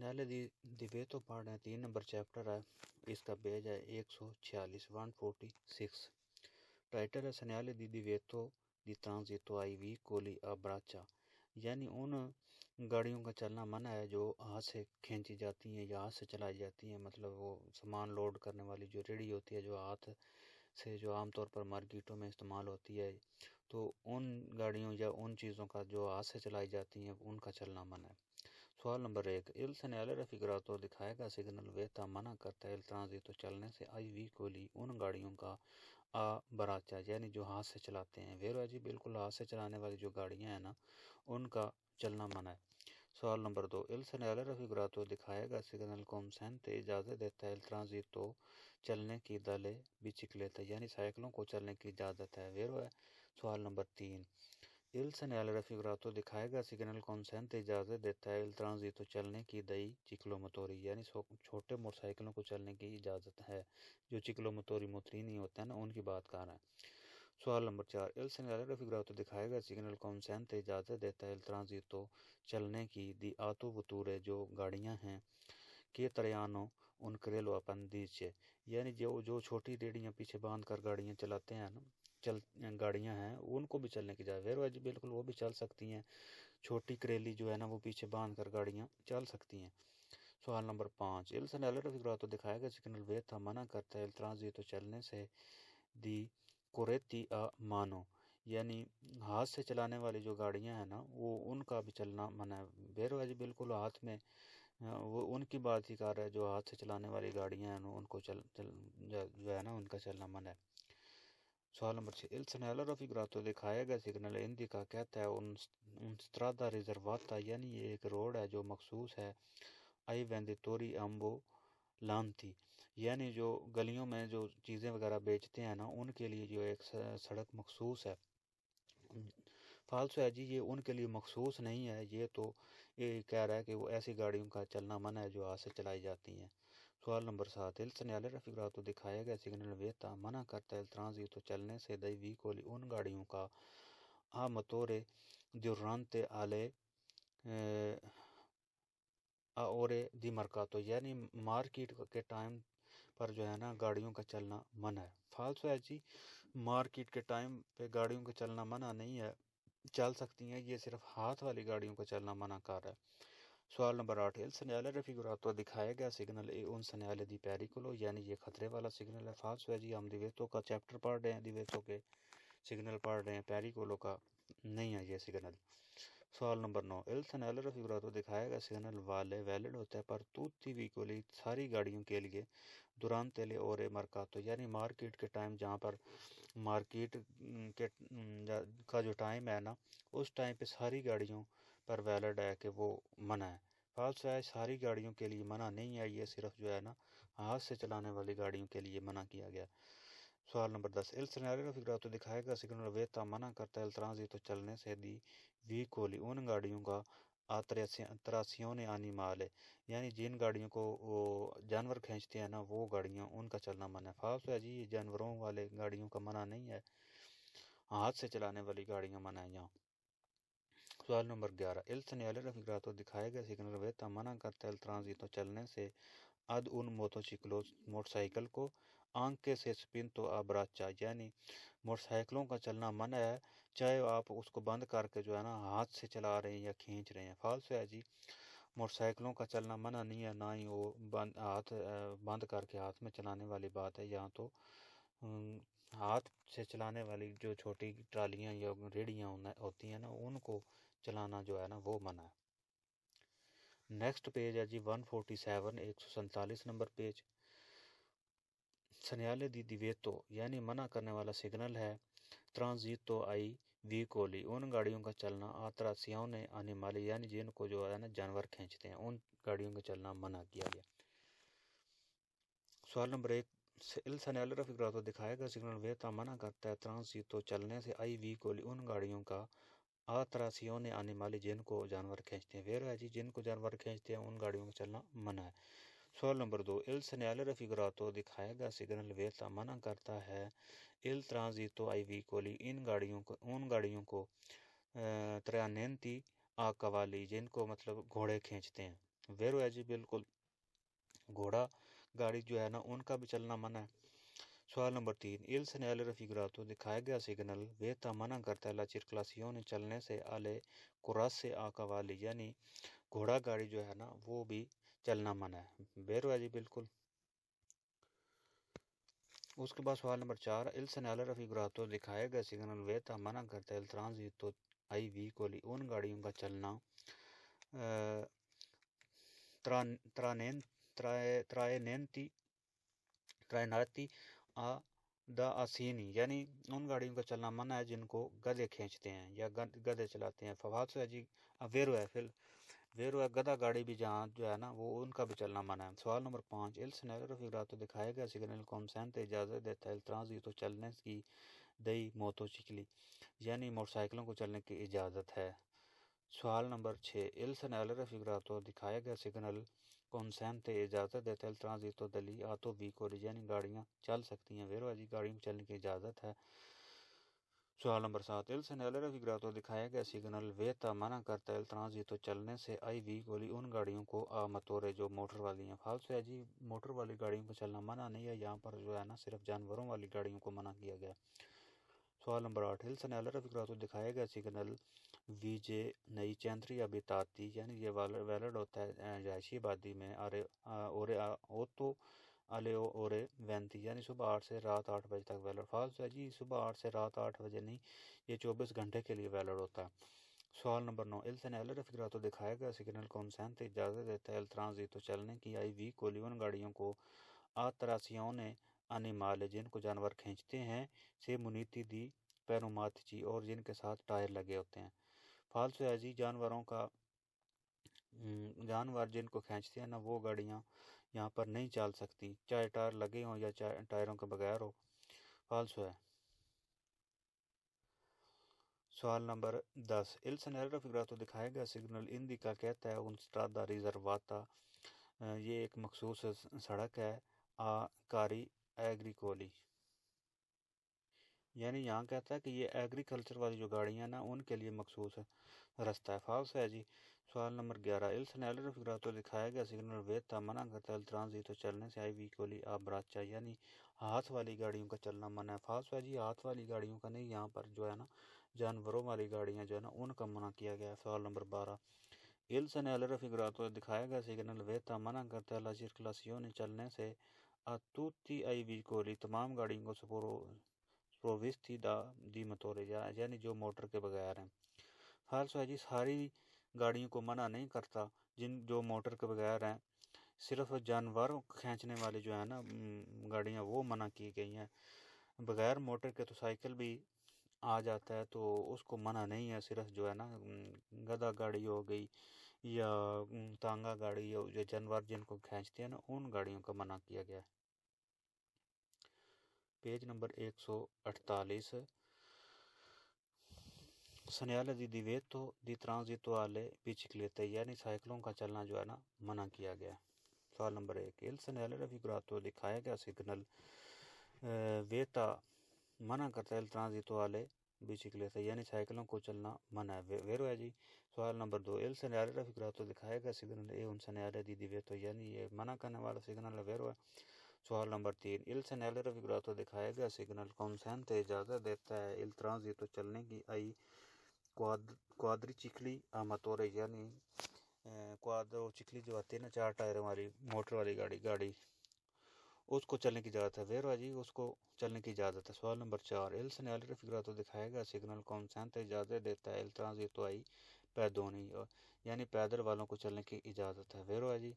सन्याले दी वे तो पढ़ रहे हैं, 3 नंबर चैप्टर है, इसका पेज है 146 146। टाइटल है सन्याले दी वेतो दी ट्रांजितो आई वी कोली अब्राचा, यानी उन गाड़ियों का चलना मना है जो हाथ से खींची जाती हैं या हाथ से चलाई जाती हैं। मतलब वो सामान लोड करने वाली जो रेडी होती है जो हाथ से जो आमतौर पर मार्केटों में इस्तेमाल होती है, तो उन गाड़ियों या उन चीज़ों का जो हाथ से चलाई जाती हैं उनका चलना मना है। सवाल नंबर 1, इल सन्याले फिक्रातो दिखाएगा सिग्नल वेता मना करता है ट्रांजितो चलने से आई वी कोली उन गाड़ियों का आ बराचा, यानी जो हाथ से चलाते हैं। वेरो जी बिल्कुल हाथ से चलाने वाली जो गाड़ियाँ हैं ना उनका चलना मना है। सवाल नंबर 2, इल सन्याले फिक्रातो दिखाएगा सिग्नल कॉमसेंते इजाज़त देता है ट्रांजितो चलने की दले बिचिकलेता, यानी साइकिलों को चलने की इजाज़त है। वेरो है। सवाल नंबर 3, इल सन्याले फिक्रातो दिखाएगा सिग्नल कॉन्सेंट इजाज़त देता है इल ट्रांजितो चलने की दई चिक्लोमोटोरी, यानी छोटे मोटरसाइकिलों को चलने की इजाज़त है। जो चिक्लोमोटोरी मोटरी नहीं होता है ना उनकी बात कर रहे हैं। सवाल नंबर 4, इल सन्याले फिक्रातो दिखाएगा सिग्नल कॉन्सेंट इजाज़त देता है इल ट्रांजितो चलने की दी आतो वतूरे जो गाड़ियाँ हैं के तरयानो उन करेलो अपन दीचे, यानी जो छोटी रेडियाँ पीछे बांध कर गाड़ियाँ चलाते हैं ना गाड़ियाँ हैं उनको भी चलने की इजाज़त। वेरो बिल्कुल वो भी चल सकती हैं, छोटी करेली जो है ना वो पीछे बांध कर गाड़ियाँ चल सकती हैं। सवाल नंबर 5, इल सन्याले फिक्रातो दिखाएगा सिग्नल वेता मना करता है इल ट्रांजितो चलने से दी कोरेती आ मानो, यानी हाथ से चलाने वाली जो गाड़ियाँ हैं ना वो उनका भी चलना मना है। वेरो जी बिल्कुल हाथ में वो उनकी बात ही कर रहा है जो हाथ से चलाने वाली गाड़ियाँ हैं ना उनको जो है ना उनका चलना मना है। सवाल नंबर 6, इल सन्याले फिक्रातो दिखाएगा सिग्नल इंडिका कहता है उन स्ट्रादा रिजर्वाता, यानी ये एक रोड है जो मखसूस है आई वेंदितोरी अम्बो लानती, यानी जो गलियों में जो चीज़ें वगैरह बेचते हैं ना उनके लिए जो एक सड़क मखसूस है। फालसू है जी, ये उनके लिए मखसूस नहीं है, ये तो ये कह रहा है कि वो ऐसी गाड़ियों का चलना मना है जो हाथ से चलाई जाती हैं। सवाल नंबर 7, इल सन्याले फिक्रातो दिखाया गया सिग्नल वेता मना करता है ट्रांजितो चलने से दई व्हीकोली उन गाड़ियों का आ मतोरे दुरांते आले और दी मरकातो, यानी मार्केट के टाइम पर जो है ना गाड़ियों का चलना मना है। फालतू है जी, मार्केट के टाइम पे गाड़ियों का चलना मना नहीं है, चल सकती हैं, ये सिर्फ हाथ वाली गाड़ियों का चलना मना कर रहा है। सवाल नंबर 8, इल सन्याले फिक्रातो दिखाया गया सिग्नल उन सन्याले दी पेरिकुलो, यानी ये खतरे वाला सिग्नल है। फालतू है जी, हम दिवेतो का चैप्टर पढ़ रहे हैं, दिवेतो के सिग्नल पढ़ रहे हैं, पेरिकुलो का नहीं है ये सिग्नल। सवाल नंबर 9, इल सन्याले फिक्रातो दिखाया गया सिग्नल वाले वैलिड होता है पर तुtti व्हीकोली सारी गाड़ियों के लिए दुरांते ले और मरकातो, यानी मार्केट के टाइम जहाँ पर मार्केट के का जो टाइम है ना उस टाइम पे सारी गाड़ियों पर वैलिड है कि वो मना है। फालतू है, सारी गाड़ियों के लिए मना नहीं है, ये सिर्फ जो है ना हाथ से चलाने वाली गाड़ियों के लिए मना किया गया। सवाल नंबर 10, इल सन्याले फिक्रातो दिखाएगा सिग्नल वेता मना करता है ट्रांजितो चलने से दी व्हीकोली उन गाड़ियों का तरासियों ने आनी माल है, यानी जिन गाड़ियों को वो जानवर खींचते हैं ना वो गाड़ियाँ उनका चलना मना है। फालतू है जी, ये जानवरों वाले गाड़ियों का मना नहीं है, हाथ से चलाने वाली गाड़ियाँ मना है यहाँ। सवाल नंबर 11, इल सन्याले फिक्रातो दिखाए गए सिग्नल वेता मना करता है ट्रांजितो चलने से अद उन मोटरसाइकिल को आंके से स्पिन तो अबराचा, यानी मोटरसाइकिलों का चलना मना है चाहे आप उसको बंद करके जो है ना हाथ से चला रहे हैं या खींच रहे हैं। फालतू है जी, मोटरसाइकिलों का चलना मना नहीं है, ना ही वो बंद करके हाथ में चलाने वाली बात है। यहाँ तो हाथ से चलाने वाली जो छोटी ट्रालियाँ या रेडियाँ होती हैं ना उनको चलाना जो है ना वो मना है। नेक्स्ट पेज है जी 147 147 नंबर पेज। सन्याले दी दिवेतो, यानी मना करने वाला सिग्नल है ट्रांजितो आई व्हीकोली उन गाड़ियों का चलना आतरासियों ने आने वाली, यानी जिनको जो है ना जानवर खींचते हैं उन गाड़ियों का चलना मना किया गया। सवाल नंबर 1, इल सन्याले फिक्रातो दिखाएगा सिग्नल वेता मना करता है ट्रांजितो चलने से आई व्हीकोली उन गाड़ियों का आतरासियों ने आने वाली जिनको जानवर खींचते हैं। वेर है जी, जिनको जानवर खींचते हैं उन गाड़ियों का चलना मना है। सवाल नंबर 2, इल सन्याले फिक्रातो दिखाएगा सिग्नल वेता मना करता है इल ट्रांजितो आई व्हीकोली उन गाड़ियों को त्रयानेंती आ कवाली, जिनको मतलब घोड़े खींचते हैं। वेरो है जी बिल्कुल। घोड़ा गाड़ी जो है ना उनका भी चलना मना है। सवाल नंबर 3, il segnale raffigurato दिखाया गया सिग्नल वेता मना करता है la circolazione चलने से alle corse a cavalli, यानी घोड़ा गाड़ी जो है ना वो भी चलना मना है। वेरो है जी बिल्कुल। उसके बाद सवाल नंबर 4, il segnale raffigurato दिखाया गया सिग्नल वेता मना करता है il transito ai veicoli उन गाड़ियों का चलना traenenti ट्राइनाती आ द आसीनी, यानी उन गाड़ियों का चलना मना है जिनको गधे खींचते हैं या गधे चलाते हैं। फवाद से जी वेरो है फिर वेरो है गधा गाड़ी भी जहाँ जो है ना वो उनका भी चलना मना है। सवाल नंबर 5, इल सेनेरो फिगरातो दिखाया गया सिग्नल कॉन्सेंट इजाज़त देता है ट्रांजितो चलने की दई मोटोसिकली, यानी मोटरसाइकिलों को चलने की इजाज़त है। सवाल नंबर 6, इल सेनेरो फिगरातो दिखाया गया सिग्नल कॉन्सेंट इजाज़त देता है ट्रांजितो दली आतो व्हीकल, यानी गाड़ियाँ चल सकती हैं। वेरो जी गाड़ियों को चलने की इजाज़त है। सवाल नंबर 7, इल सेनेरो फिगरातो दिखाया गया सिग्नल वेता मना करता है ट्रांजितो चलने से आई व्हीकल उन गाड़ियों को आ मतोरे जो मोटर वाली हैं। फालतू है जी मोटर वाली गाड़ियों को चलना मना नहीं है, यहाँ पर जो है ना सिर्फ जानवरों वाली गाड़ियों को मना किया गया। सवाल नंबर 8, हिल सेनेलर फिगरातो दिखाया गया सिग्नल वीजे नई चैंत्री अबिताती, यानी ये वैलिड होता है रिहायशी आबादी में अरे ओरे ओतो अले ओरे वैंती, यानी सुबह 8 से रात 8 बजे तक वैलिड। फॉल्स है जी सुबह 8 से रात 8 बजे नहीं, ये 24 घंटे के लिए वैलिड होता है। सवाल नंबर 9, इल सेनेलर फिगरातो दिखाया गया सिग्नल कॉन्सेंट इजाज़त देता है एल ट्रांजितो चलने की आई वी कोलियन गाड़ियों को आ तरासियों ने अनिमाल जिनको जानवर खींचते हैं से मुनीति दी पैरोमाथची, और जिनके साथ टायर लगे होते हैं। फालतू है जी जानवर जिनको खींचते हैं ना वो गाड़ियाँ यहाँ पर नहीं चल सकती, चाहे टायर लगे हों या चाहे टायरों के बगैर हो। फालतू है। सवाल नंबर 10, इल सेनेरो फिगरातो दिखाया गया सिग्नल इंदी का कहता है उन स्ट्रादा रिजर्वाता, ये एक मखसूस सड़क है आ कारी एग्रीकोली, यानी यहाँ कहता है कि ये एग्रीकल्चर वाली जो गाड़ियाँ ना उनके लिए मखसूस रास्ता है। फाल्स है जी। सवाल नंबर 11, इल सेनेलर फिगरातो दिखाया गया सिग्नल वेता मना करता है ट्रांजितो चलने से आई व्हीकली आ ब्राचा, यानी हाथ वाली गाड़ियों का चलना मना है। फाल्स है जी हाथ वाली गाड़ियों का नहीं, यहाँ पर जो है ना जानवरों वाली गाड़ियाँ जो है ना उनका मना किया गया है। सवाल नंबर 12, इल सेनेलर फिगरातो दिखाया गया सिग्नल वेता मना करता है ला सर्कुलासियोन चलने से आ तुtti आई व्हीकली तमाम गाड़ियों को प्रोविस्ति दी मतोरे, यानी जो मोटर के बगैर हैं। फाल्स है जी सारी गाड़ियों को मना नहीं करता जो मोटर के बगैर हैं, सिर्फ जानवरों खींचने वाली जो है ना गाड़ियाँ वो मना की गई हैं। बगैर मोटर के तो साइकिल भी आ जाता है तो उसको मना नहीं है, सिर्फ जो है ना गधा गाड़ी हो गई या तांगा गाड़ी या जानवर जिनको खींचते हैं ना उन गाड़ियों का मना किया गया है। पेज नंबर 148, सनियाले दी दिवेतो दी ट्रांजितो आले बिचिक्लेते, यानी साइकिलों का चलना जो है ना मना किया गया। सवाल नंबर 1, इल सनियाले फिगरातो दिखाया गया सिग्नल वेता मना करता है ट्रांजितो आले बिचिक्लेते, यानी साइकिलों को चलना मना है। वेरो है जी। सवाल नंबर 2, इल सनियाले फिगरातो दिखाया गया सिग्नल ए उन सनियाले दी दिवेतो, यानी ये मना करने वाला सिग्नल है। वेरो है। सवाल नंबर 3, इल सेनेलर फिगरातो दिखाया गया सिग्नल कॉन्सेंट इजाज़त देता है इल ट्रांजितो चलने की आई क्वाद्रिचिकली आमतौर, यानी क्वाद्रोचिकली जो आती है ना 4 टायरों वाली मोटर वाली गाड़ी उसको चलने की इजाज़त है। वेरो जी उसको चलने की इजाज़त है। सवाल नंबर 4, इल सेनेलर फिगरातो दिखाया गया सिग्नल कॉन्सेंट इजाज़त देता है इल ट्रांजितो आई पैदोनी, यानी पैदल वालों को चलने की इजाज़त है। वेरो है जी।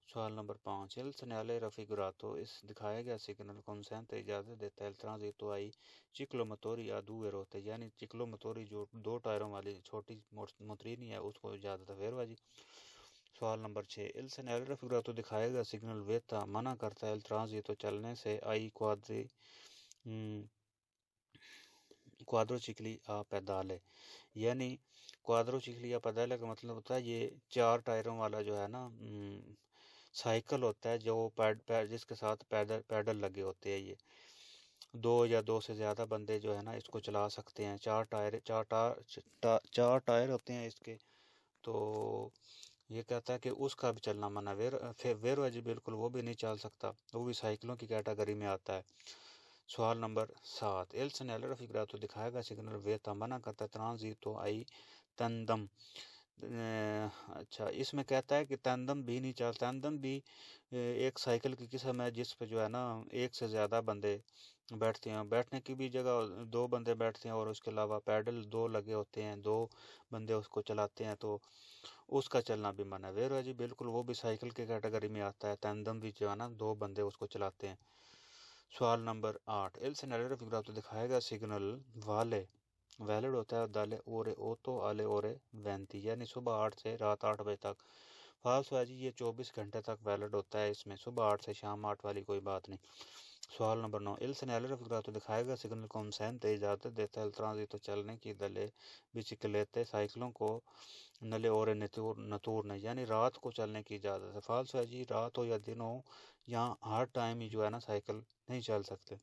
सवाल नंबर 5, इल सेनेले रफिगुरातो इस दिखाया गया सिग्नल कॉन्सेंट इजाज़त देता है ट्रांजितो आई चिक्लोमोटोरी या दू रोते, यानी चिक्लोमोटोरी जो 2 टायरों वाली छोटी मोटरीनी है उसको इजाज़त है। वेरवा जी। सवाल नंबर 6, इल सेनेले रफिगुरातो दिखाया गया सिग्नल वेता मना करता है ट्रांजितो चलने से आई क्वाद्रो चिकली आ पैदाले, यानी क्वाद्रो चिकली या पैदाले का मतलब होता है ये 4 टायरों वाला जो है ना साइकिल होता है जो जिसके साथ पैडल लगे होते हैं। ये 2 या 2 से ज़्यादा बंदे जो है ना इसको चला सकते हैं। 4 टायर होते हैं इसके। तो ये कहता है कि उसका भी चलना मना। वेरो है जी बिल्कुल, वो भी नहीं चल सकता, वो भी साइकिलों की कैटेगरी में आता है। सवाल नंबर 7, एल segnalare figurato दिखाएगा सिग्नल वेता मना करता है ट्रांजितो आई तंदम। अच्छा, इसमें कहता है कि तंदम भी नहीं चलता। तंदम भी एक साइकिल की किस्म है जिस पे जो है ना एक से ज़्यादा बंदे बैठते हैं। बैठने की भी जगह दो बंदे बैठते हैं और उसके अलावा पैडल दो लगे होते हैं, दो बंदे उसको चलाते हैं, तो उसका चलना भी मना है। वेरो है जी बिल्कुल, वो भी साइकिल की कैटेगरी में आता है। तंदम भी जो है ना दो बंदे उसको चलाते हैं। सवाल नंबर 8, एल segnalare figurato दिखाएगा सिग्नल वाले वैलिड होता है दाले ओरे ओतो आले ओरे वैंती, यानी सुबह 8 से रात 8 बजे तक। फाल्स है जी, ये 24 घंटे तक वैलिड होता है, इसमें सुबह 8 से शाम 8 वाली कोई बात नहीं। सवाल नंबर 9, एल segnalare figurato दिखाएगा सिग्नल consente इजाज़त देता है il transito चलने की दले बिचिकलेते साइकिलों को नले और नतूर ने, यानी रात को चलने की इजाज़त है। फाल्स है जी, रात हो या दिन हो, यहाँ हर टाइम ही जो है ना साइकिल नहीं चल सकते।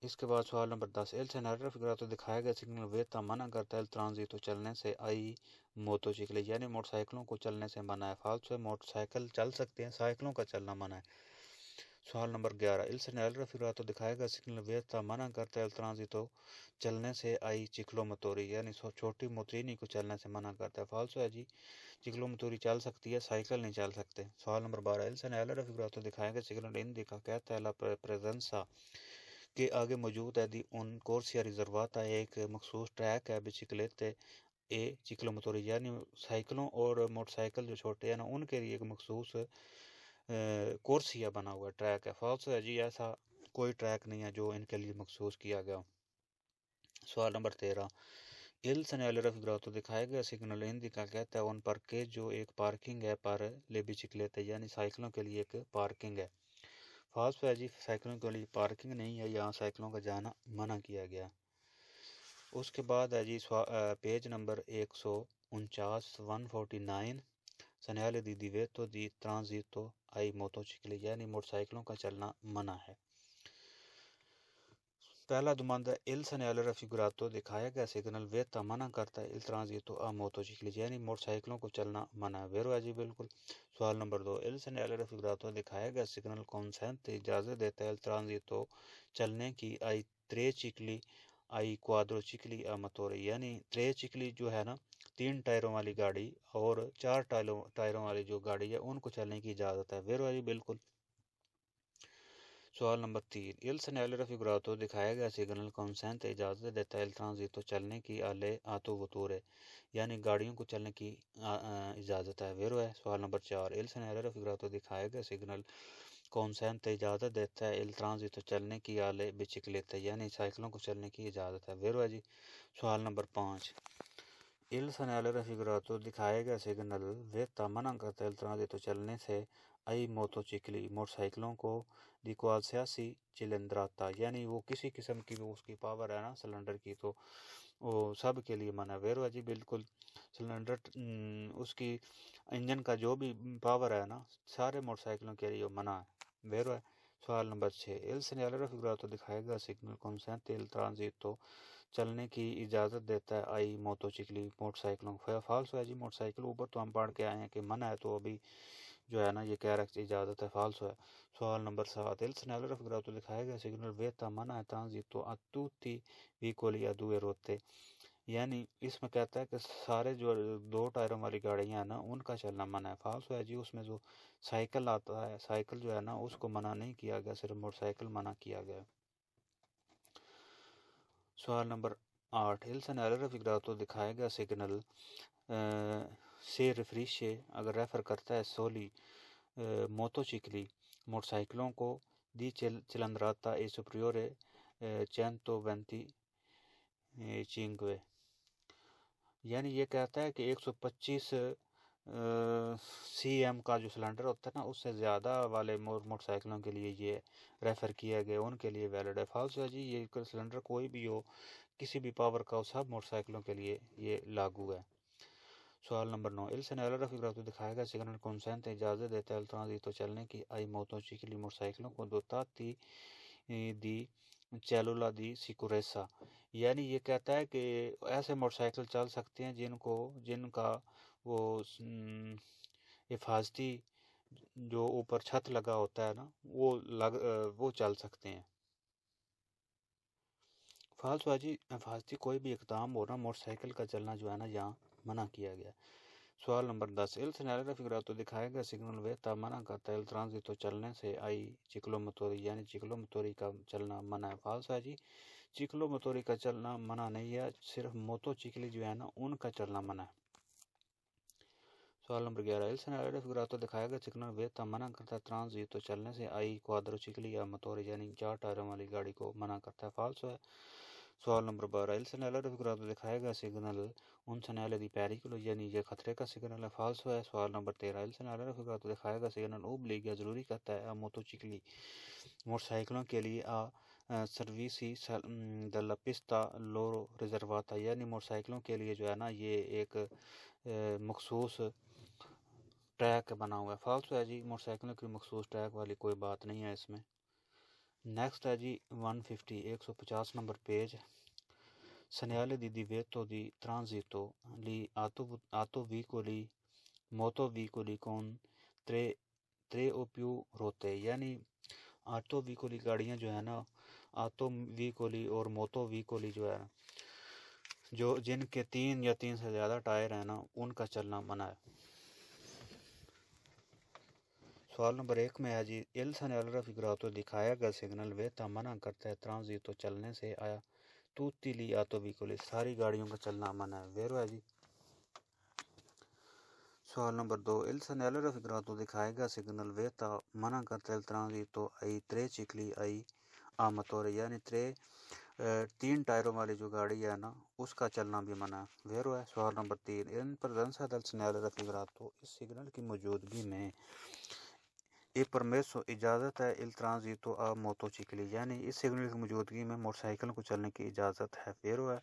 इसके बाद सवाल नंबर 10, एल segnalare figurato दिखाया गया सिग्नल वेता मना करता है ट्रांजितो चलने से आई मोटोचिकले, यानी मोटरसाइकिलों को चलने से मना है। फाल्स है, मोटरसाइकिल चल सकते हैं, साइकिलों का चलना मना है। सवाल नंबर 11, एल segnalare figurato दिखाएगा सिग्नल वेता मना करता है ट्रांजितो चलने से आई चिकलो मोटोरी, यानी छोटी मोटरीनी को चलने से मना करता है। फाल्सो है जी, चिकलो मोटोरी चल सकती है, साइकिल नहीं चल सकते। सवाल नंबर 12, एल segnalare figurato दिखाएगा सिग्नल इंडिका कहता है ला प्रेजेंसा के आगे मौजूद है दी उन कोर्सिया रिजर्वाता, एक मखसूस ट्रैक है बिचिकलेते ए चिकलो मोटोरी, यानी साइकिलों और मोटरसाइकिल जो छोटे हैं ना उनके लिए एक मखसूस कोर्सिया बना हुआ ट्रैक है। फॉल्स है जी, ऐसा कोई ट्रैक नहीं है जो इनके लिए मखसूस किया गया। सवाल नंबर 13, इल segnalare figurato दिखाया गया सिग्नल इंडिका कहता है उन पर के जो एक पार्किंग है पर ले बिचिकलेते, यानी साइकिलों के लिए एक पार्किंग है। फॉल्स है जी, साइकिलों के लिए पार्किंग नहीं है, यहाँ साइकिलों का जाना मना किया गया। उसके बाद है जी page number 149 149, segnale di divieto di transito ai motocicli, यानी मोटरसाइकिलों का चलना मना है। पहला दुमानदा इल segnalare figurato दिखाया गया सिग्नल वेता मना करता है il transito a motocicli, यानी मोटरसाइकिलों को चलना मना है। वेरो है जी बिल्कुल। सवाल नंबर 2, इल segnalare figurato दिखाया गया सिग्नल consente इजाज़त देता है il transito चलने की आई त्रे चिकली आई क्वाड्रोचिकली आ मतोरे, यानी त्रे चिकली जो है ना 3 टायरों वाली गाड़ी और 4 टायरों वाली जो गाड़ी है उनको चलने की इजाज़त है। वेरो है जी बिल्कुल। सवाल नंबर 3, इल segnalare figurato दिखाया गया सिग्नल consente इजाज़त देता है il transito चलने की आले आतो वतूरे, यानी गाड़ियों को चलने की इजाज़त है। वेरो है। सवाल नंबर 4, इल segnalare figurato दिखाया गया सिग्नल consente इजाज़त देता है il transito चलने की आले बिचिकलेते, यानी साइकिलों को चलने की इजाज़त है। वेरो है जी। सवाल नंबर 5, इल segnalare figurato दिखाया गया सिग्नल वेता मना करता है il transito चलने से आई मोटोचिकली मोटरसाइकिलों को दी qualsiasi cilindrata, यानी वो किसी किस्म की वो उसकी पावर है ना सिलेंडर की, तो वो सब के लिए मना है। वेरो है जी बिल्कुल, सिलेंडर उसकी इंजन का जो भी पावर है ना सारे मोटरसाइकिलों के लिए मना है। वेरो है। सवाल नंबर 6, इल segnalare figurato दिखाएगा सिग्नल consente il transito चलने की इजाज़त देता है आई मोटोचिकली मोटरसाइकिलों को। फाल्स है जी, मोटरसाइकिल ऊपर तो हम पढ़ के आए हैं कि मना है, तो अभी जो है ना ये कह रहा इजाज़त है, फाल्स है। सवाल नंबर 7, इल segnalare figurato दिखाया गया सिग्नल वेता मना है ट्रांजितो a tutti veicoli a due rotte, यानी इसमें कहता है कि सारे जो 2 टायरों वाली गाड़ियाँ हैं ना उनका चलना मना है। फाल्स है जी, उसमें जो साइकिल आता है, साइकिल जो है ना उसको मना नहीं किया गया, सिर्फ मोटरसाइकिल मना किया गया। सवाल नंबर 8, इल segnalare figurato दिखाया गया सिग्नल से रिफ्रिशे अगर रेफर करता है सोली मोटोचिकली मोटरसाइकिलों को दी चिलंद्राता ए सुप्रियोरे 125 यानी ये कहता है कि 125 CM का जो सिलेंडर होता है ना उससे ज़्यादा वाले मोटरसाइकिलों के लिए ये रेफ़र किया गया, उनके लिए वैलिड है। फाल्स है जी, ये सिलेंडर कोई भी हो किसी भी पावर का हो सब मोटरसाइकिलों के लिए ये लागू है। सवाल नंबर 9, इल segnalare figurato दिखाएगा सिग्नल consente इजाज़त देता है il transito चलने की आई मोटोचिकली मोटरसाइकिलों को dotati दी cellula di sicurezza, यानी ये कहता है कि ऐसे मोटरसाइकिल चल सकते हैं जिनका वो हिफाजती जो ऊपर छत लगा होता है ना, वो चल सकते हैं। फालतूबाजी हिफाजती कोई भी इकदाम हो ना, मोटरसाइकिल का चलना जो है ना यहाँ मना किया गया। सवाल नंबर 10, इल segnale raffigurato दिखाया गया सिग्नल वे मना करता है, il transito चलने से आई चिक्लोमोटोरी यानी चिक्लोमोटोरी का चलना मना है। फाल्स है जी, चिक्लोमोटोरी का चलना मना नहीं है, सिर्फ मोटोचिकली जो है ना उनका चलना मना है। सवाल नंबर 11, il segnale raffigurato दिखाया गया सिग्नल वे मना करता है, ट्रांजितो चलने से आई क्वाड्रोचिकली या मोटोरी यानी 4 टायरों वाली गाड़ी को मना करता है। फाल्स है। सवाल नंबर 12, il segnale raffigurato दिखाया गया signal un segnale di pericolo यानी ये खतरे का सिग्नल है। फाल्स है। सवाल नंबर 13, il segnale raffigurato दिखाया गया सिग्नल obbliga जरूरी करता है मोटोचिकली मोटरसाइकिलों के लिए cerevisiae della pista loro riservata यानी मोटरसाइकिलों के लिए जो है ना ये एक मखसूस ट्रैक बना हुआ है। फाल्स है जी, मोटरसाइकिलों की मखसूस ट्रैक वाली कोई बात नहीं है इसमें। नेक्स्ट है जी 150 number page. Segnale di divieto di transito li motovicoli con tre o più rotte यानी ऑटोवीकोली गाड़ियाँ जो है ना, ऑटोवीकोली और मोटोवीकोली जो है जो जिनके 3 या 3 से ज़्यादा टायर है ना उनका चलना मना है। सवाल नंबर 1 में है जी, il segnale raffigurato दिखाया गया सिग्नल वे मना करता है ट्रांजितो चलने से आया tutti gli autovicoli सारी गाड़ियों का चलना मना है। वेरो है जी। सवाल नंबर 2, il segnale raffigurato दिखाया गया सिग्नल वे मना करता है ट्रांजितो आई त्रे चिकली आई आ मोटोरे यानी 3 टायरों वाली जो गाड़ी है ना उसका चलना भी मना है। वेरो है। सवाल नंबर 3, इन presenza del segnale raffigurato इस सिग्नल की मौजूदगी में ये परमेसो इजाज़त है il transito a motocicli यानी इस सिग्नल की मौजूदगी में मोटरसाइकिल को चलने की इजाज़त है। फेरो है।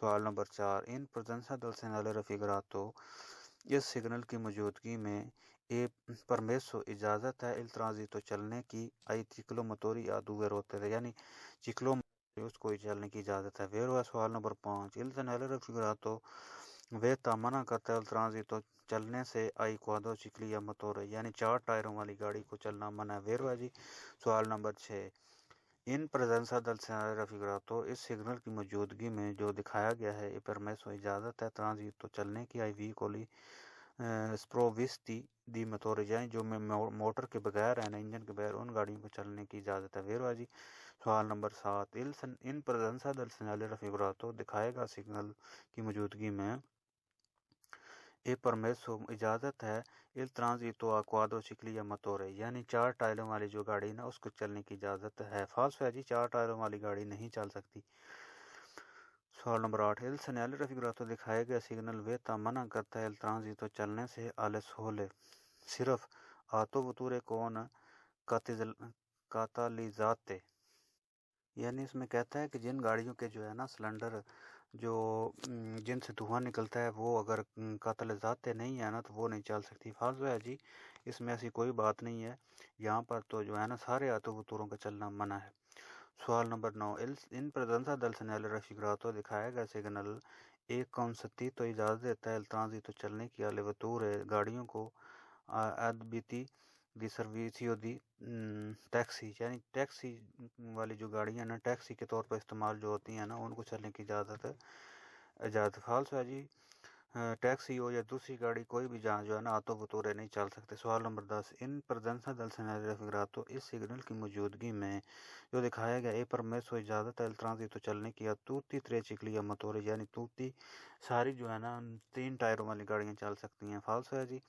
सवाल नंबर 4, इन presenza del segnale raffigurato इस सिग्नल की मौजूदगी में ये परमेसो इजाज़त है il transito चलने की आई चिक्लोमोटोरी आ due rotte यानी चिक्लोमोटोरी उसको चलने की इजाज़त है। फेरो है। सवाल नंबर 5, il segnale raffigurato वे मना करता है il transito चलने से आई क्वाड्रोचिकली या मोटोरे यानी 4 टायरों वाली गाड़ी को चलना मना है। वेरो है जी। सवाल नंबर 6, इन presenza del segnale raffigurato इस सिग्नल की मौजूदगी में जो दिखाया गया है ये परमेसो इजाज़त है ट्रांजितो चलने की आई veicoli sprovvisti di motore यानी जो मोटर के बगैर है ना, इंजन के बगैर उन गाड़ियों को चलने की इजाज़त है। वेरो है जी। सवाल नंबर 7, इन presenza del segnale raffigurato दिखाएगा सिग्नल की मौजूदगी में ये परमेसो इजाज़त है il transito a quadrocicli या मोटोरे यानी 4 टायरों वाली जो गाड़ी ना उसको चलने की इजाज़त है। फाल्स है जी, 4 टायरों वाली गाड़ी नहीं चल सकती। सवाल नंबर 8, il segnale raffigurato दिखाया गया सिग्नल वे मना करता है il transito चलने से alle sole सिर्फ autovetture con catalizzate यानी इसमें कहता है कि जिन गाड़ियों के जो है ना सिलेंडर जो जिनसे धुआं निकलता है वो अगर कातलिजाते नहीं है ना तो वो नहीं चल सकती। फाल्स है जी, इसमें ऐसी कोई बात नहीं है। यहाँ पर तो जो है ना सारे ऑटोवूटोरों का चलना मना है। सवाल नंबर 9, इन presenza del segnale raffigurato दिखाया गया सिग्नल एक कॉन्सती तो इजाज़त देता है ट्रांजितो चलने की alle vetture गाड़ियों को adibiti di servizio di taxi यानी टैक्सी वाली जो गाड़ियाँ ना टैक्सी के तौर पर इस्तेमाल जो होती हैं ना उनको चलने की इजाज़त फाल्स है जी। टैक्सी हो या दूसरी गाड़ी कोई भी जहाँ जो है ना ऑटोवूटोरे नहीं चल सकते। सवाल नंबर 10, इन presenza del segnale raffigurato इस सिग्नल की मौजूदगी में जो दिखाया गया ए परमेसो इजाज़त है il transito चलने की tutti tre cicli या मोटोरे यानी tutti सारी जो है ना 3 टायरों वाली गाड़ियाँ चल सकती हैं। फाल्स है जी।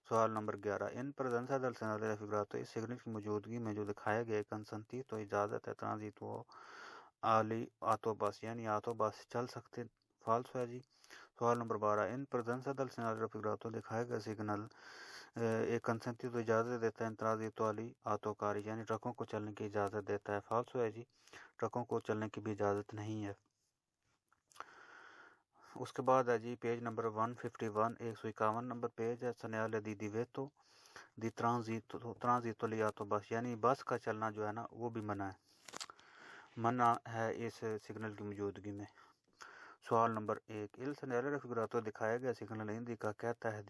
सवाल नंबर 11, इन presenza del segnale raffigurato इस सिग्नल की मौजूदगी में जो दिखाया गया कंसंती तो इजाज़त है ट्रांजितो आली ऑटोबस यानी ऑटोबस चल सकते। फाल्स है जी। सवाल नंबर 12, इन presenza del segnale raffigurato दिखाया गया सिग्नल एक कंसंती तो इजाज़त देता है ट्रांजितो वाली ऑटोकारी यानी ट्रकों को चलने की इजाज़त देता है। फाल्स है जी, ट्रकों को चलने की भी इजाज़त नहीं है। उसके बाद है जी पेज नंबर 151 151 नंबर पेज है segnale di divieto di transito li autobus यानी बस का चलना जो है ना वो भी मना है इस सिग्नल की मौजूदगी में। सवाल नंबर 1, il segnale raffigurato दिखाया गया सिग्नल indica कहता है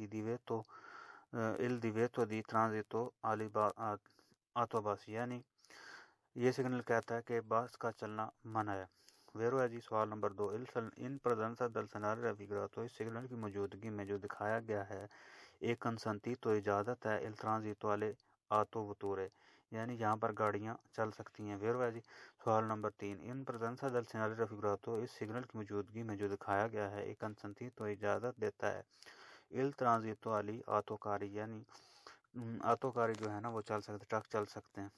il divieto di transito autobus, यानी ये सिग्नल कहता है कि बस का चलना मना है। वेरो है जी। सवाल नंबर 2, इन presenza del segnale raffigurato इस सिग्नल की मौजूदगी में जो दिखाया गया है एक consentito इजाज़त है il transito alle autovetture, यानी यहाँ पर गाड़ियाँ चल सकती हैं। वेरो है जी। सवाल नंबर 3, इन presenza del segnale raffigurato इस सिग्नल की मौजूदगी में जो दिखाया गया है एक consentito इजाज़त देता है il transito alle autocarri, यानी ऑटोकारी जो है ना वो चल सकते, ट्रक चल सकते हैं।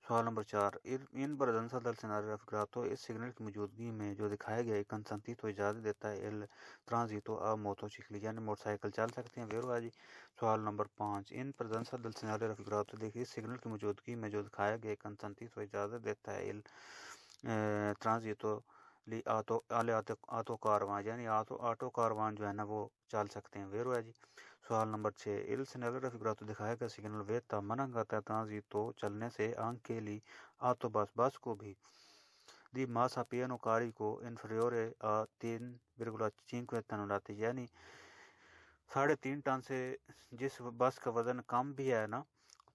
सवाल नंबर 4, इन presenza del segnale raffigurato इस सिग्नल की मौजूदगी में जो दिखाया गया एक consentito इजाज़त देता है il transito a motocicli, यानी मोटरसाइकिल चल सकते हैं। वेरो है जी। सवाल नंबर 5, इन presenza del segnale raffigurato देखिए इस सिग्नल की मौजूदगी में जो दिखाया गया एक consentito इजाज़त देता है il transito ऑटो कारवां, यानी ऑटो कारवान जो है ना वो चल सकते हैं। वेरो है जी। सवाल नंबर 6, il segnale raffigurato दिखाया गया सिग्नल वेता मना करता है transito चलने से anche li autobus बस को भी di massa pieno carico inferiore a 3,5 tonnellate, यानी 3.5 टन से जिस बस का वजन कम भी है ना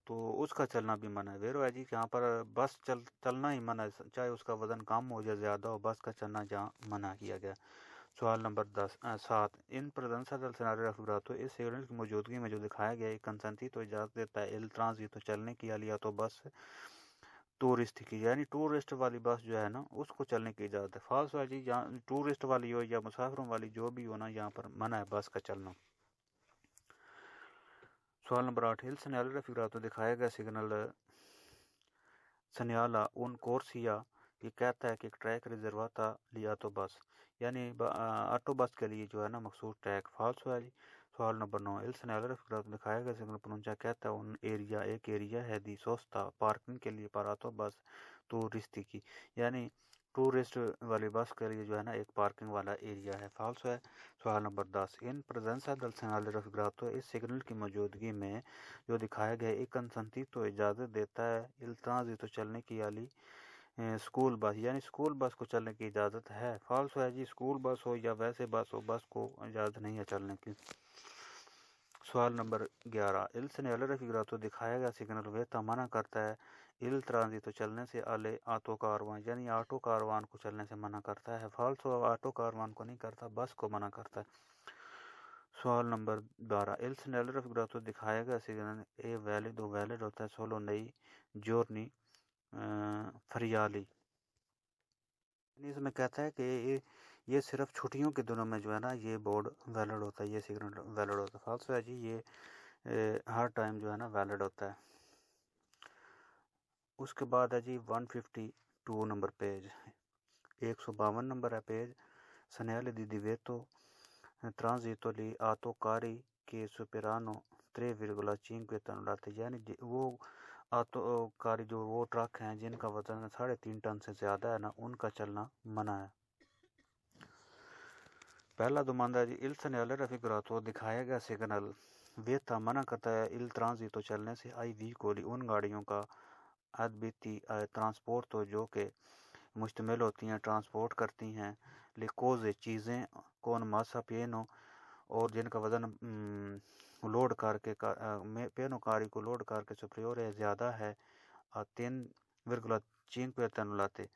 तो उसका चलना भी मना है। वेरो है जी। यहाँ पर बस चलना ही मना है, चाहे उसका वजन कम हो या ज़्यादा हो, बस का चलना जहाँ मना किया गया। सवाल नंबर 7, इन presenza del segnale raffigurato इस सिग्नल की मौजूदगी में जो दिखाया गया एक consentito इजाज़त देता है il transito चलने की लिए तो बस टूरिस्ट की, यानी टूरिस्ट वाली बस जो है ना उसको चलने की इजाज़त है। फाल्स है जी। यहाँ टूरिस्ट वाली हो या मुसाफिरों वाली जो भी हो ना, यहाँ पर मना है बस का चलना। सवाल नंबर 8, il segnale raffigurato दिखाया गया सिग्नल सन्याला उन कोर्सिया ये कहता है कि एक ट्रैक रिजर्वाता लिया तो बस, यानी ऑटो बस के लिए जो है ना मखसूस ट्रैक। फाल्स है जी। सवाल नंबर 9, il segnale raffigurato दिखाया गया सिग्नल pronuncia कहता है उन एरिया एक एरिया है दी सोस्ता पार्किंग के लिए पर ऑटो बस टूरिस्ट की, यानी टूरिस्ट वाली बस के लिए जो है ना एक पार्किंग वाला एरिया है। फाल्स है। सवाल नंबर 10, इन presenza del segnale raffigurato इस सिग्नल की मौजूदगी में जो दिखाया गया एक consentito इजाज़त देता है il transito चलने की वाली स्कूल बस, यानी स्कूल बस को चलने की इजाज़त है। फाल्स है जी। स्कूल बस हो या वैसे बस हो, बस को इजाज़त नहीं है चलने की। सवाल नंबर 11, il segnale raffigurato दिखाया गया सिग्नल वेता मना करता है il transito चलने से alle ऑटो कारवान, यानी ऑटो कारवान को चलने से मना करता है। फाल्स ऑटो कारवान को नहीं करता, बस को मना करता है। सवाल नंबर 12, il segnale raffigurato दिखाया गया सिग्नल ए वैलिड होता है सोलो नई जोर्नी फरियाली, इसमें कहता है कि ये सिर्फ छुट्टियों के दिनों में जो है ना ये बोर्ड वैलिड होता है, ये सिग्नल वैलिड होता है। फाल्स है जी। ये हर टाइम जो है ना वैलिड होता है। उसके बाद है जी 152 नंबर पेज, 152 नंबर है page. segnale di divieto transito li autocarri che superano 3,5 tonnellate, यानी वो ऑटोकारी जो वो ट्रक हैं जिनका वजन 3.5 टन से ज़्यादा है ना उनका चलना मना है। पहला दुमानदा जी il segnale raffigurato दिखाया गया सिग्नल वेता मना करता है il transito चलने से आई veicoli उन गाड़ियों का अद्वितीय ट्रांसपोर्ट तो जो कि मुश्तमिल होती हैं ट्रांसपोर्ट करती हैं ले कोज़े चीज़ें कौन मासा पिएनो और जिनका वजन लोड करके पेनो कारी को लोड करके सुप्रियोर है ज़्यादा है 3,5 टन लाते,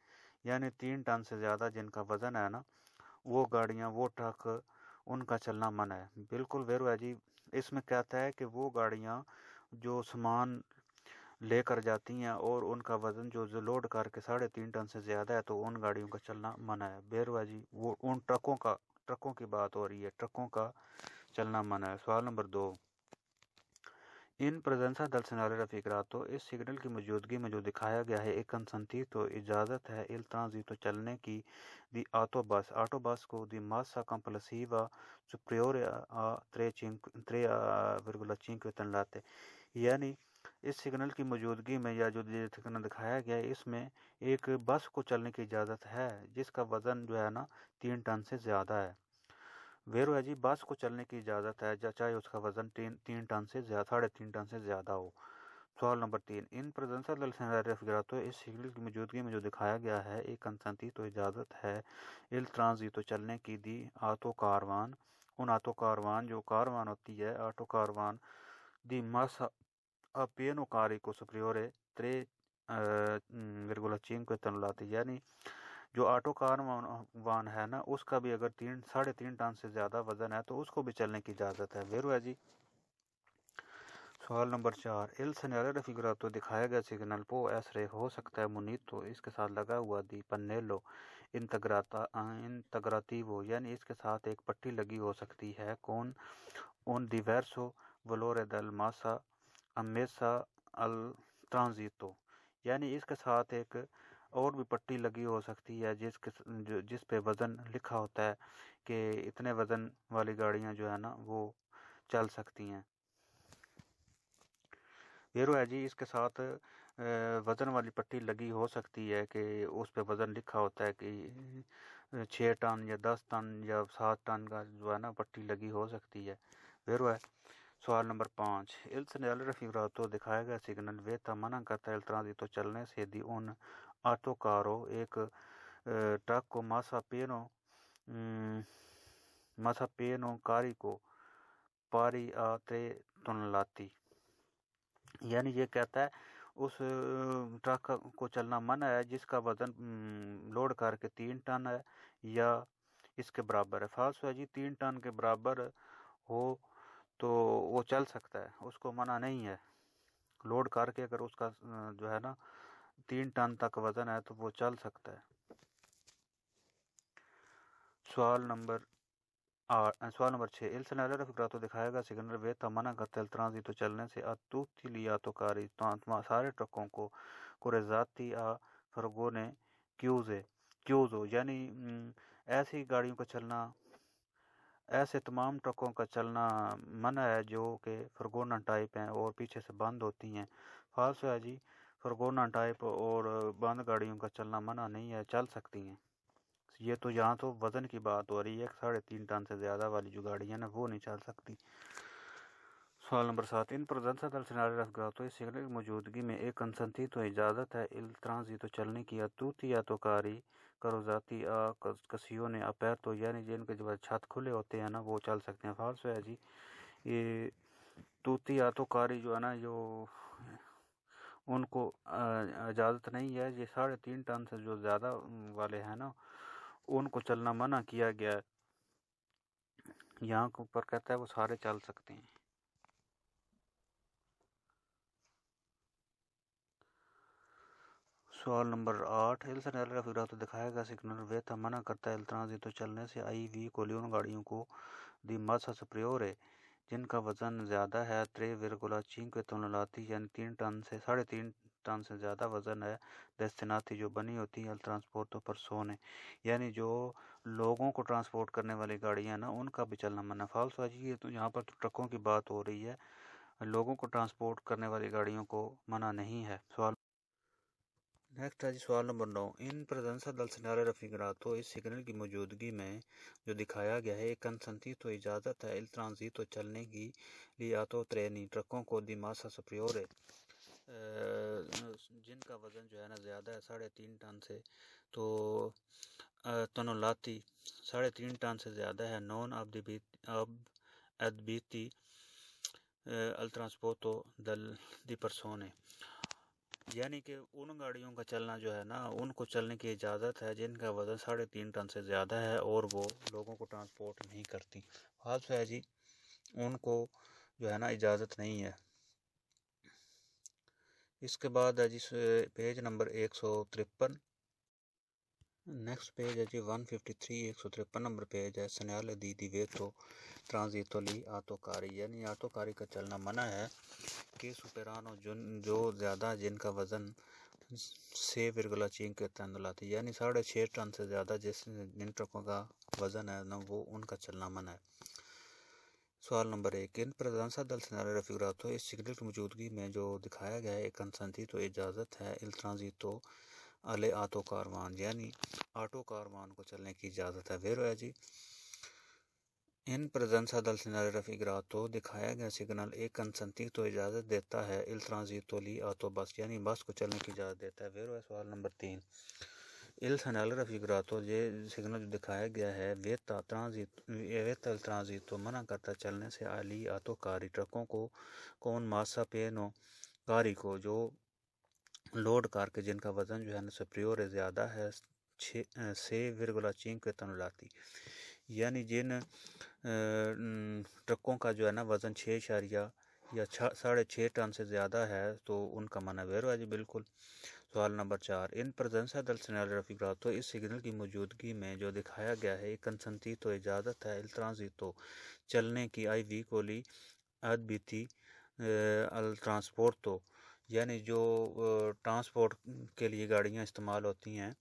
यानी 3 टन से ज़्यादा जिनका वजन है ना वो गाड़ियाँ वो ट्रक उनका चलना मना है। बिल्कुल वेरो है जी। इसमें कहता है कि वो गाड़ियाँ जो सामान लेकर जाती हैं और उनका वजन जो लोड करके 3.5 टन से ज़्यादा है तो उन गाड़ियों का चलना मना है। वेरो है जी। वो उन ट्रकों की बात हो रही है, ट्रकों का चलना मना है। सवाल नंबर 2, इन presenza del segnale raffigurato इस सिग्नल की मौजूदगी में जो दिखाया गया है एक consentito इजाज़त है il transito चलने की दी ऑटो बस को दी massa complessiva superiore a 3,5 tonnellate, यानी इस सिग्नल की मौजूदगी में या जो सिग्नल दिखाया गया है इसमें एक बस को चलने की इजाज़त है जिसका वजन जो है ना 3 टन से ज़्यादा है। वेरो है जी। बस को चलने की इजाज़त है चाहे उसका वजन 3 टन से ज़्यादा 3.5 टन से ज़्यादा हो। सवाल नंबर 3, इन presenza del scenario raffigurato इस सिग्नल की मौजूदगी में जो दिखाया गया है एक consentito इजाज़त है il transito चलने की दी ऑटो कारवान उन ऑटो कारवान जो कारवान होती है ऑटो कारवान दी massa appieno carico superiore 3,5 ton यानी जो ऑटो कारवान है ना उसका भी अगर 3.5 टन से ज़्यादा वजन है तो उसको भी चलने की इजाज़त है। वेरो है जी। सवाल नंबर 4, इल सेनारियो raffigurato दिखाया गया सिग्नल पो एसरे हो सकता है मुनीतो इसके साथ लगा हुआ दी पन्नेलो इंतग्रातिवो यानी इसके साथ एक पट्टी लगी हो सकती है कौन उन diverso valore del massa ammessa al transito यानी इसके साथ एक और भी पट्टी लगी हो सकती है जिस पे वज़न लिखा होता है कि इतने वज़न वाली गाड़ियां जो है ना वो चल सकती हैं। वेरो है जी, इसके साथ वज़न वाली पट्टी लगी हो सकती है कि उस पे वज़न लिखा होता है कि 6 टन या 10 टन या 7 टन का जो है ना पट्टी लगी हो सकती है। वेरो है। सवाल नंबर 5, इल segnale raffigurato दिखाया गया सिग्नल वे मना करता है ट्रांजितो चलने से दी उन ऑटो कारो एक ट्रक को मासा पेनो कारी को पारी आते तुनलाती यानी ये कहता है उस ट्रक को चलना मना है जिसका वजन लोड करके 3 टन है या इसके बराबर है। फाल्स है जी, 3 टन के बराबर हो तो वो चल सकता है, उसको मना नहीं है। लोड करके अगर उसका जो है ना 3 टन तक वजन है तो वो चल सकता है। सवाल नंबर 6, इल segnale raffigurato दिखाएगा सिग्नल वे मना करता है ट्रांजितो चलने से तुtti gli autocarri सारे ट्रकों को कोरेजाती फरगोने क्यूजो यानी ऐसी गाड़ियों का चलना ऐसे तमाम ट्रकों का चलना मना है जो कि फरगोना टाइप हैं और पीछे से बंद होती हैं। फाल्स है जी, फरगोना टाइप और बंद गाड़ियों का चलना मना नहीं है, चल सकती हैं। ये तो यहाँ तो वज़न की बात हो रही है, 3.5 टन से ज़्यादा वाली जो गाड़ियाँ ना वो नहीं चल सकती। सवाल नंबर 7, इन presenza del scenario raffigurato इस सिग्नल की मौजूदगी में एक consentito इजाज़त है il transito चलने की या tutti autocarri carrozzati a occasione aperto यानी जिनके जो छत खुले होते हैं ना वो चल सकते हैं। फाल्स है जी, ये tutti autocarri जो है ना जो उनको इजाज़त नहीं है। ये 3.5 टन से जो ज़्यादा वाले हैं ना उनको चलना मना किया गया है। यहाँ के ऊपर कहता है वो सारे चल सकते हैं। सवाल नंबर 8, इल segnale raffigurato दिखाया गया सिग्नल वे मना करता है il transito चलने से आई वी कोली उन गाड़ियों को दी massa superiore जिनका वजन ज़्यादा है 3,5 टन यानी 3 टन से 3.5 टन से ज़्यादा वजन है destinati जो बनी होती है al trasporto persone यानी जो लोगों को ट्रांसपोर्ट करने वाली गाड़ियाँ ना उनका भी चलना मना। फाल्स है जी, ये तो यहाँ पर तो ट्रकों की बात हो रही है, लोगों को ट्रांसपोर्ट करने वाली गाड़ियों को मना नहीं है। नेक्स्ट है जी सवाल नंबर 9, इन presenza del segnale raffigurato इस सिग्नल की मौजूदगी में जो दिखाया गया है एक consentito इजाज़त है il transito चलने की लिए ऑटो ट्रेनी ट्रकों को दी massa superiore जिनका वज़न जो है ना ज़्यादा है 3.5 टन से तो तनोलाती 3.5 टन से ज़्यादा है नॉन अब अदबीती अल ट्रांसपोर्टो दल दी परसोने यानी कि उन गाड़ियों का चलना जो है ना उनको चलने की इजाज़त है जिनका वज़न 3.5 टन से ज़्यादा है और वो लोगों को ट्रांसपोर्ट नहीं करती। फाल्स है जी, उनको जो है ना इजाज़त नहीं है। इसके बाद है जी पेज नंबर 153। नेक्स्ट पेज है जी 153 153 नंबर पेज है। segnale di divieto transito ली ऑटोकारी यानी ऑटोकारी का चलना मना है कि सुपेरानो जो ज़्यादा जिनका वज़न 6,5 टन लाती यानी 6.5 टन से ज़्यादा जिन ट्रकों का वज़न है ना वो उनका चलना मना है। सवाल नंबर 1, इन presenza del segnale raffigurato इस सिग्नल की मौजूदगी में जो दिखाया गया है एक consentito इजाज़त है il transito alle auto Karwan यानी ऑटो कारवान को चलने की इजाज़त है। वेरो है जी, In presenza del segnale raffigurato दिखाया गया सिग्नल एक कंसंती तो इजाज़त देता है il transito li autobus यानी बस को चलने की इजाज़त देता है। वेरो है सवाल नंबर 3। il segnale raffigurato ये सिग्नल जो दिखाया गया है वेता il transito मना करता चलने से आली आतो कारी ट्रकों को कौन मासा पेनो कारी को जो लोड कार के जिनका वजन जो है ना सुप्रियोर ज़्यादा है 6,5 टन यानी जिन ट्रकों का जो है ना वज़न 6 या 6.5 टन से ज़्यादा है तो उनका माना वेरो है जी बिल्कुल। सवाल नंबर 4 इन presenza del segnale raffigurato इस सिग्नल की मौजूदगी में जो दिखाया गया है एक कंसंती तो इजाज़त है il transito चलने की आई वी कोली अद्विती अल ट्रांसपोर्टो यानी जो ट्रांसपोर्ट के लिए गाड़ियाँ इस्तेमाल होती हैं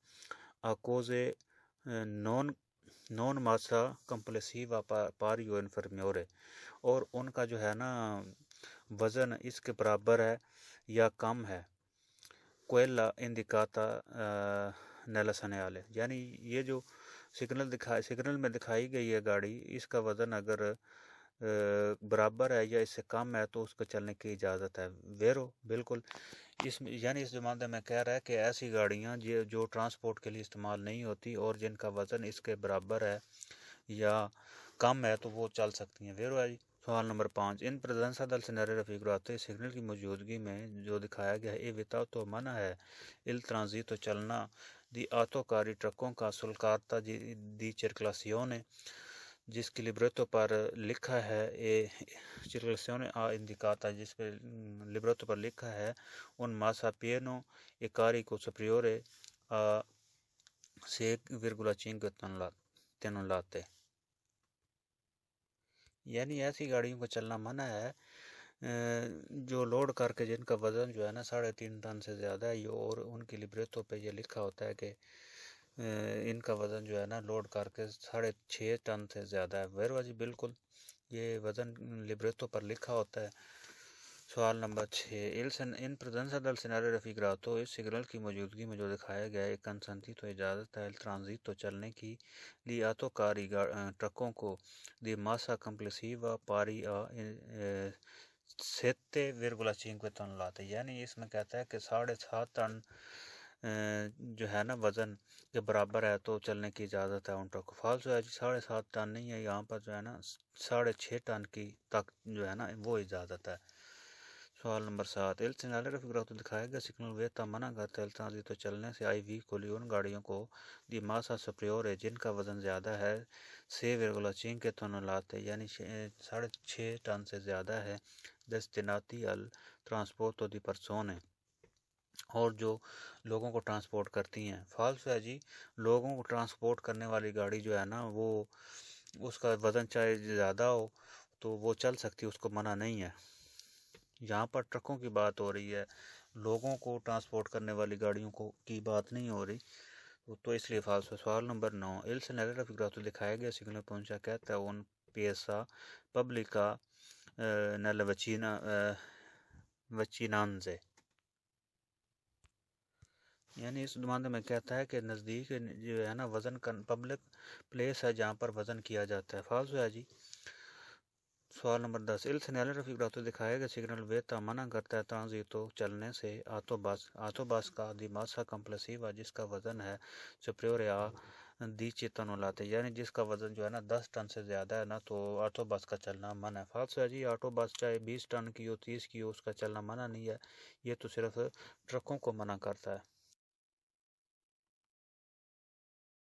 अकोजे नॉन मासा कंप्लेसिवा पारियो इन्फर्म्योरे और उनका जो है ना वज़न इसके बराबर है या कम है कोयला इंडिकाता नेला सनेयाले यानी ये जो सिग्नल में दिखाई गई है गाड़ी इसका वज़न अगर बराबर है या इससे कम है तो उसको चलने की इजाज़त है वेरो बिल्कुल। इसमें यानी इस ज़माने में कह रहा है कि ऐसी गाड़ियाँ जो ट्रांसपोर्ट के लिए इस्तेमाल नहीं होती और जिनका वज़न इसके बराबर है या कम है तो वो चल सकती हैं वेरो है जी। सवाल नंबर 5 इन presenza del segnale raffigurato signal की मौजूदगी में जो दिखाया गया है ये विता तो मना है il transito चलना दी आतोकारी ट्रकों का सुल्कारता दी circolazione जिसकी लिब्रेटो पर लिखा है ये circolazione a indicata जिस पे लिब्रेटो पर लिखा है उन मासा पिएनो e carico superiore a 6,5 ton यानी ऐसी गाड़ियों को चलना मना है जो लोड करके जिनका वज़न जो है ना 3.5 टन से ज़्यादा है और उनकी लिब्रेटो पे ये लिखा होता है कि इनका वज़न जो है ना लोड करके 6.5 टन से ज़्यादा है वेरो जी बिल्कुल ये वज़न लिब्रेटो पर लिखा होता है। सवाल नंबर 6 इन presenza del segnale raffigurato इस सिग्नल की मौजूदगी में जो दिखाया गया है कंसंती तो इजाज़त है ट्रांजिट चलने की ली आतोकारी ट्रकों को दी मासा कंप्लेसिवा पारी आ 7,5 टन लाते यानी इसमें कहता है कि 7.5 टन जो है ना वज़न के बराबर है तो चलने की इजाज़त है उन ट्रकों फालतू है जी 7.5 टन नहीं है यहाँ पर जो है ना 6.5 टन की तक जो है ना वो इजाज़त है। सवाल नंबर 7 il segnale raffigurato दिखाया गया सिग्नल वेता मना करता है il transito चलने से आई वी कोली उन गाड़ियों को दी मासा सुप्रियोर जिनका वज़न ज़्यादा है 6,5 टन यानी 6.5 टन से ज़्यादा है destinati al trasporto di persone और जो लोगों को ट्रांसपोर्ट करती हैं फाल्स है जी लोगों को ट्रांसपोर्ट करने वाली गाड़ी जो है ना वो उसका वज़न चाहे ज़्यादा हो तो वो चल सकती है उसको मना नहीं है। यहाँ पर ट्रकों की बात हो रही है लोगों को ट्रांसपोर्ट करने वाली गाड़ियों को की बात नहीं हो रही तो इसलिए फाल्स है। सवाल नंबर 9 il segnale raffigurato दिखाया गया सिग्नल पहुंचा कहता है उन piazza pubblica nella vicinanze यानी इस ज़माने में कहता है कि नज़दीक जो है ना वज़न पब्लिक प्लेस है जहाँ पर वज़न किया जाता है फाल्स है जी। सवाल नंबर 10 il segnale raffigurato दिखाया गया सिग्नल वेता मना करता है ट्रांजिटो चलने से आतोबस का दी मासा कंप्लेसिवा जिसका वज़न है सुप्रियोर या दी चेतन लाते यानी जिसका वज़न जो है ना 10 टन से ज़्यादा है ना तो ऑटोबस का चलना मना है फाल्स है जी ऑटोबस चाहे 20 टन की हो 30 की हो उसका चलना मना नहीं है ये तो सिर्फ ट्रकों को मना करता है।